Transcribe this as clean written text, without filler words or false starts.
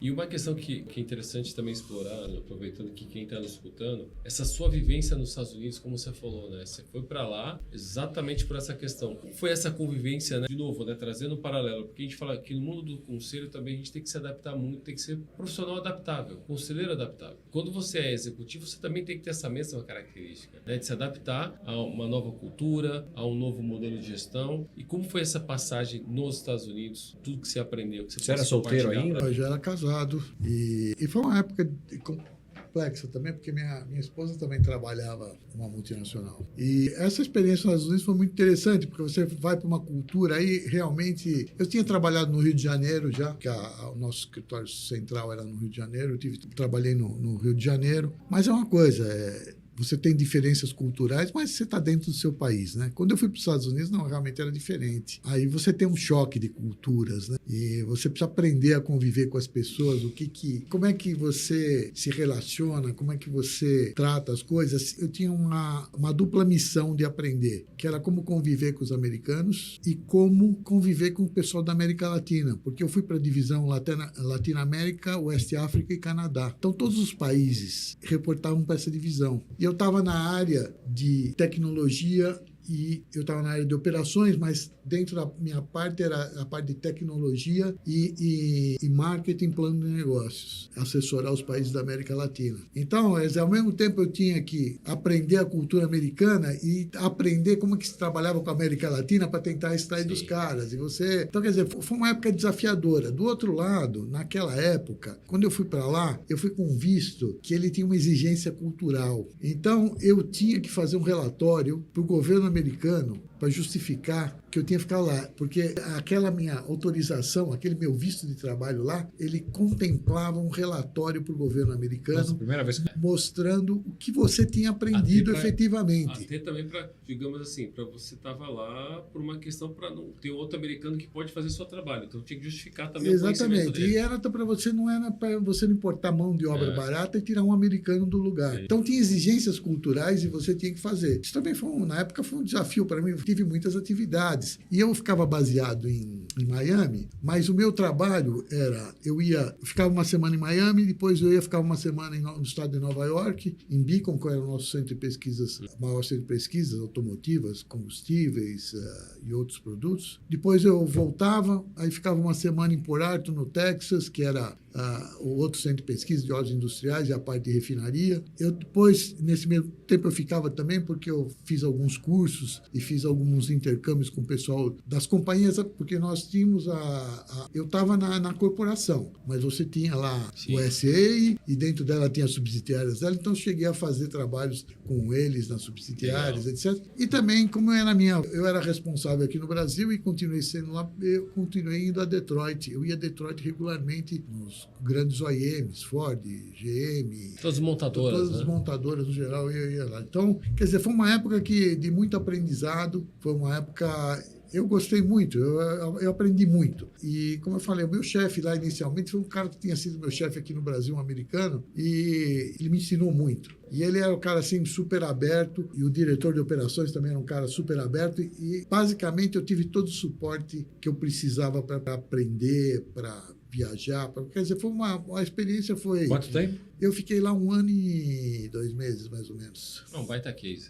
E uma questão que é interessante também explorar, né, aproveitando que quem está nos escutando, essa sua vivência nos Estados Unidos, como você falou, né? Você foi para lá exatamente por essa questão. Como foi essa convivência, né? De novo, né? Trazendo um paralelo, porque a gente fala que no mundo do conselho também a gente tem que se adaptar muito, tem que ser profissional adaptável, conselheiro adaptável. Quando você é executivo, você também tem que ter essa mesma característica, né? De se adaptar a uma nova cultura, a um novo modelo de gestão. E como foi essa passagem nos Estados Unidos, tudo que você aprendeu, que Você era solteiro ainda? Eu já era casado e foi uma época complexa também, porque minha esposa também trabalhava numa multinacional. E essa experiência nos Estados Unidos foi muito interessante, porque você vai para uma cultura aí, realmente... Eu tinha trabalhado no Rio de Janeiro já, que o nosso escritório central era no Rio de Janeiro, trabalhei no Rio de Janeiro, mas é uma coisa... Você tem diferenças culturais, mas você está dentro do seu país, né? Quando eu fui para os Estados Unidos, não, realmente era diferente. Aí você tem um choque de culturas, né? E você precisa aprender a conviver com as pessoas, como é que você se relaciona, como é que você trata as coisas. Eu tinha uma dupla missão de aprender, que era como conviver com os americanos e como conviver com o pessoal da América Latina, porque eu fui para a divisão Latinoamérica, Oeste África e Canadá. Então, todos os países reportavam para essa divisão. E eu estava na área de tecnologia e eu estava na área de operações, mas dentro da minha parte era a parte de tecnologia e marketing, plano de negócios, assessorar os países da América Latina. Então, ao mesmo tempo eu tinha que aprender a cultura americana e aprender como que se trabalhava com a América Latina para tentar extrair dos caras. Então, quer dizer, foi uma época desafiadora. Do outro lado, naquela época, quando eu fui para lá, eu fui com um visto que ele tinha uma exigência cultural. Então, eu tinha que fazer um relatório para o governo americano para justificar que eu tinha que ficar lá, porque aquela minha autorização, aquele meu visto de trabalho lá, ele contemplava um relatório para o governo americano. Nossa, primeira vez que... mostrando o que você tinha aprendido efetivamente. Até também para, digamos assim, para você estava lá por uma questão para não ter outro americano que pode fazer o seu trabalho, então tinha que justificar também. Exatamente, o dele. E era para você, não era para você não importar mão de obra barata e tirar um americano do lugar. Então tinha exigências culturais e você tinha que fazer. Isso também na época foi um desafio para mim. Tive muitas atividades. E eu ficava baseado em Miami, mas o meu trabalho era... Eu ficava uma semana em Miami, depois eu ia ficar uma semana no estado de Nova York, em Beacon, que era o nosso centro de pesquisas, o maior centro de pesquisas automotivas, combustíveis e outros produtos. Depois eu voltava, aí ficava uma semana em Port Arthur, no Texas, que era o outro centro de pesquisa de óleos industriais e a parte de refinaria. Depois, nesse mesmo tempo, eu ficava também porque eu fiz alguns cursos e fiz alguns intercâmbios com o pessoal das companhias, porque nós tínhamos eu estava na corporação, mas você tinha lá o SEI e dentro dela tinha as subsidiárias dela, então eu cheguei a fazer trabalhos com eles nas subsidiárias, etc. E também, como eu era responsável aqui no Brasil e continuei sendo lá, eu continuei indo a Detroit. Eu ia a Detroit regularmente nos grandes OEMs, Ford, GM... Todas as montadoras, Todas as montadoras, no geral, eu ia lá. Então, quer dizer, foi uma época de muito aprendizado, foi uma época... Eu gostei muito, eu aprendi muito. E, como eu falei, o meu chefe lá inicialmente foi um cara que tinha sido meu chefe aqui no Brasil, um americano, e ele me ensinou muito. E ele era um cara assim super aberto, e o diretor de operações também era um cara super aberto, e basicamente eu tive todo o suporte que eu precisava para aprender, para viajar. Quer dizer, a experiência foi... Quanto tempo? Eu fiquei lá 1 ano e 2 meses, mais ou menos. Não, baita case.